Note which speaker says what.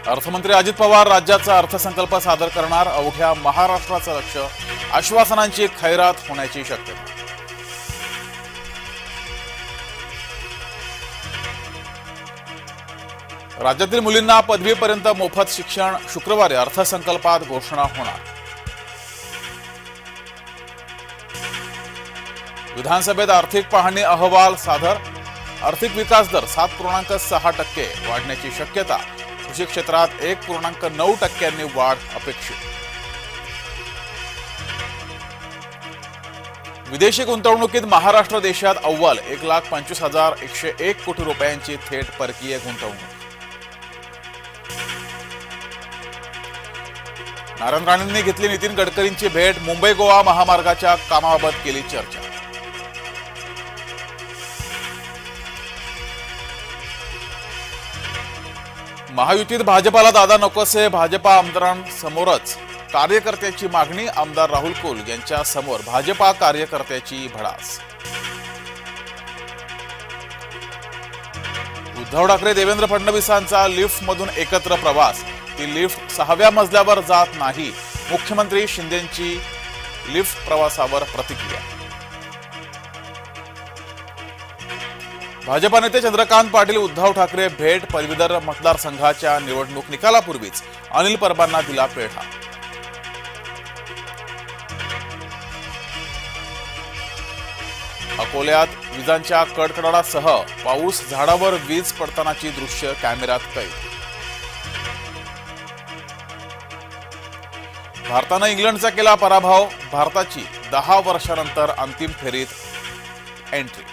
Speaker 1: अर्थमंत्री अजित पवार राज्याचा अर्थसंकल्प सादर करणार. अवघ्या महाराष्ट्राचं लक्ष. आश्वासनांची खैरात होण्याची शक्यता. राज्यातील मुलींना पदवीपर्यंत मोफत शिक्षण. शुक्रवारी अर्थसंकल्पात घोषणा होणार. विधानसभेत आर्थिक पाहणी अहवाल सादर. आर्थिक विकास दर 7.6% वाढण्याची शक्यता. कृषी क्षेत्रात 1.9% वाढ अपेक्षित. विदेशी गुंतवणुकीत महाराष्ट्र देशात अव्वल. 1,25,101 कोटी रुपयांची थेट परकीय गुंतवणूक. नारायण राणेंनी घेतली नितीन गडकरींची भेट. मुंबई गोवा महामार्गाच्या कामाबाबत केली चर्चा. महायुतीत भाजपाला दादा नकोसे. भाजपा आमदारांसमोरच कार्यकर्त्याची मागणी. आमदार राहुल कुल यांच्या समोर भाजपा कार्यकर्त्याची भडास. उद्धव ठाकरे देवेंद्र फडणवीसांचा लिफ्टमधून एकत्र प्रवास. ती लिफ्ट 6व्या मजल्यावर जात नाही. मुख्यमंत्री शिंदेंची लिफ्ट प्रवासावर प्रतिक्रिया. भाजपा नेते चंद्रकांत पाटील उद्धव ठाकरे भेट. पदवीधर मतदारसंघाच्या निवडणूक निकालापूर्वीच अनिल परबांना दिला पेढा. अकोल्यात विजांच्या कडकडाटासह पाऊस. झाडावर वीज पडतानाची दृश्य कॅमेऱ्यात कैद. भारतानं इंग्लंडचा केला पराभव. भारताची 10 वर्षांनंतर अंतिम फेरीत एंट्री.